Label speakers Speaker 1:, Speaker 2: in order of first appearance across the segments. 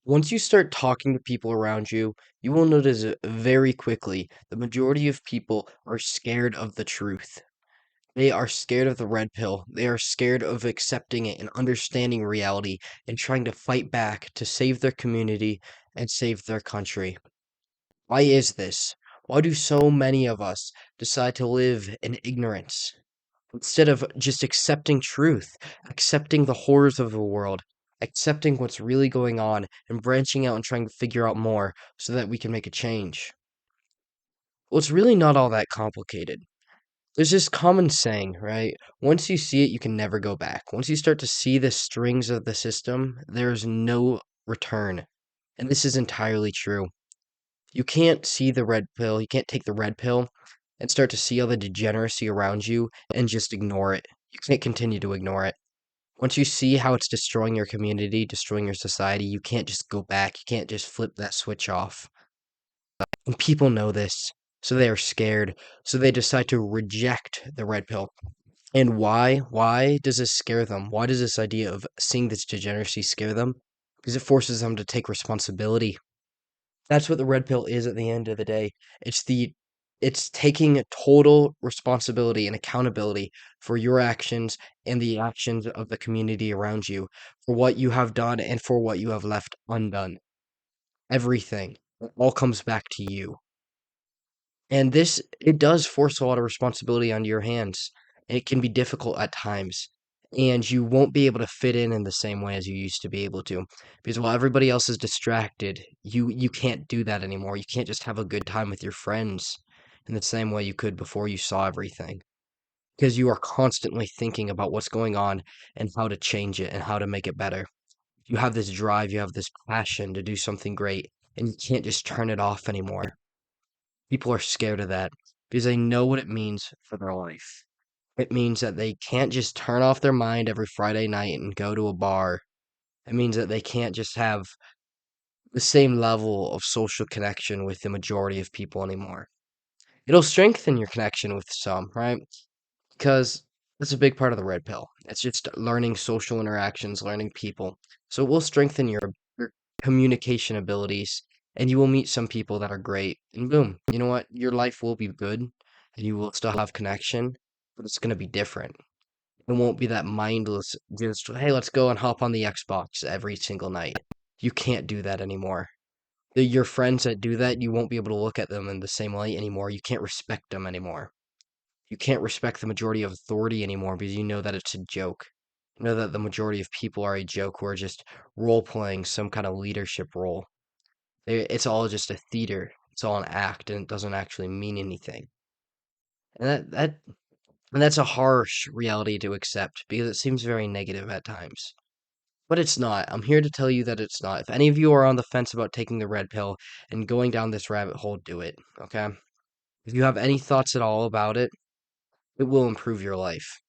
Speaker 1: Once you start talking to people around you, you will notice very quickly the majority of people are scared of the truth. They are scared of the red pill. They are scared of accepting it and understanding reality and trying to fight back to save their community and save their country. Why is this? Why do so many of us decide to live in ignorance? Instead of just accepting truth, accepting the horrors of the world, accepting what's really going on, and branching out and trying to figure out more so that we can make a change. Well, it's really not all that complicated. There's this common saying, right? Once you see it, you can never go back. Once you start to see the strings of the system, there's no return. And this is entirely true. You can't see the red pill, you can't take the red pill and start to see all the degeneracy around you and just ignore it. You can't continue to ignore it. Once you see how it's destroying your community, destroying your society, you can't just go back. You can't just flip that switch off. And people know this, so they are scared. So they decide to reject the red pill. And why? Why does this scare them? Why does this idea of seeing this degeneracy scare them? Because it forces them to take responsibility. That's what the red pill is at the end of the day. It's taking total responsibility and accountability for your actions and the actions of the community around you, for what you have done and for what you have left undone. Everything. It all comes back to you. And this, it does force a lot of responsibility onto your hands. It can be difficult at times. And you won't be able to fit in the same way as you used to be able to. Because while everybody else is distracted, you can't do that anymore. You can't just have a good time with your friends in the same way you could before you saw everything. Because you are constantly thinking about what's going on and how to change it and how to make it better. You have this drive, you have this passion to do something great, and you can't just turn it off anymore. People are scared of that because they know what it means for their life. It means that they can't just turn off their mind every Friday night and go to a bar. It means that they can't just have the same level of social connection with the majority of people anymore. It'll strengthen your connection with some, right? Because that's a big part of the red pill. It's just learning social interactions, learning people. So it will strengthen your communication abilities, and you will meet some people that are great. And boom, you know what? Your life will be good, and you will still have connection, but it's going to be different. It won't be that mindless, just, hey, let's go and hop on the Xbox every single night. You can't do that anymore. Your friends that do that, you won't be able to look at them in the same light anymore. You can't respect them anymore. You can't respect the majority of authority anymore because you know that it's a joke. You know that the majority of people are a joke who are just role playing some kind of leadership role. It's all just a theater. It's all an act, and it doesn't actually mean anything. And that's a harsh reality to accept because it seems very negative at times. But it's not. I'm here to tell you that it's not. If any of you are on the fence about taking the red pill and going down this rabbit hole, do it. Okay? If you have any thoughts at all about it, it will improve your life.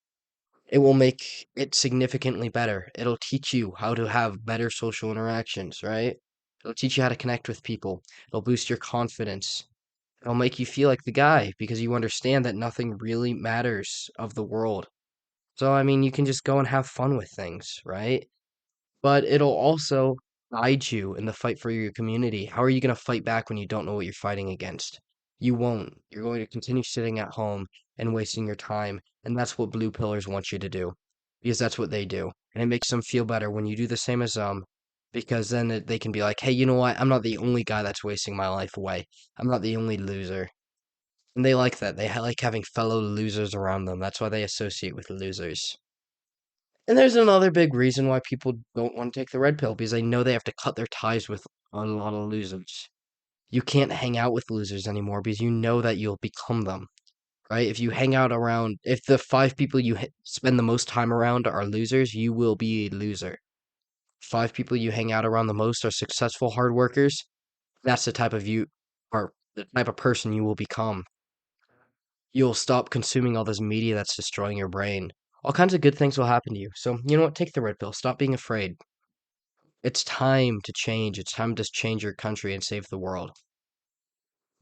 Speaker 1: It will make it significantly better. It'll teach you how to have better social interactions, right? It'll teach you how to connect with people. It'll boost your confidence. It'll make you feel like the guy because you understand that nothing really matters of the world. So, I mean, you can just go and have fun with things, right? But it'll also guide you in the fight for your community. How are you going to fight back when you don't know what you're fighting against? You won't. You're going to continue sitting at home and wasting your time. And that's what blue pillars want you to do because that's what they do. And it makes them feel better when you do the same as them because then they can be like, hey, you know what? I'm not the only guy that's wasting my life away. I'm not the only loser. And they like that. They like having fellow losers around them. That's why they associate with losers. And there's another big reason why people don't want to take the red pill because they know they have to cut their ties with a lot of losers. You can't hang out with losers anymore because you know that you'll become them, right? If you hang out around, if the five people you spend the most time around are losers, you will be a loser. Five people you hang out around the most are successful hard workers. That's the type of you or the type of person you will become. You'll stop consuming all this media that's destroying your brain. All kinds of good things will happen to you. So, you know what? Take the red pill. Stop being afraid. It's time to change. It's time to change your country and save the world.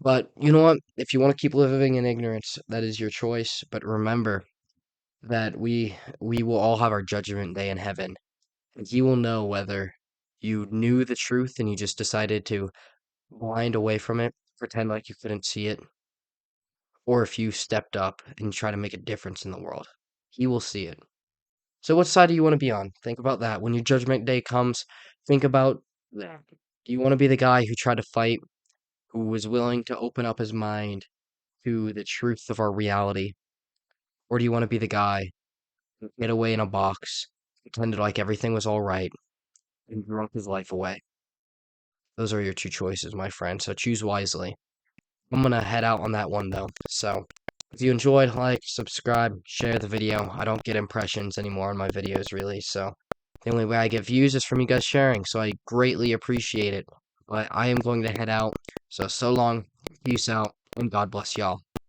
Speaker 1: But you know what? If you want to keep living in ignorance, that is your choice. But remember that we will all have our judgment day in heaven. And he will know whether you knew the truth and you just decided to blind away from it, pretend like you couldn't see it, or if you stepped up and try to make a difference in the world. He will see it. So, what side do you want to be on? Think about that. When your judgment day comes, think about that. Do you want to be the guy who tried to fight, who was willing to open up his mind to the truth of our reality? Or do you want to be the guy who hid away in a box, pretended like everything was all right, and drunk his life away? Those are your two choices, my friend, so choose wisely. I'm gonna head out on that one though. So, if you enjoyed, like, subscribe, share the video. I don't get impressions anymore on my videos, really, so the only way I get views is from you guys sharing, so I greatly appreciate it. But I am going to head out, so long, peace out, and God bless y'all.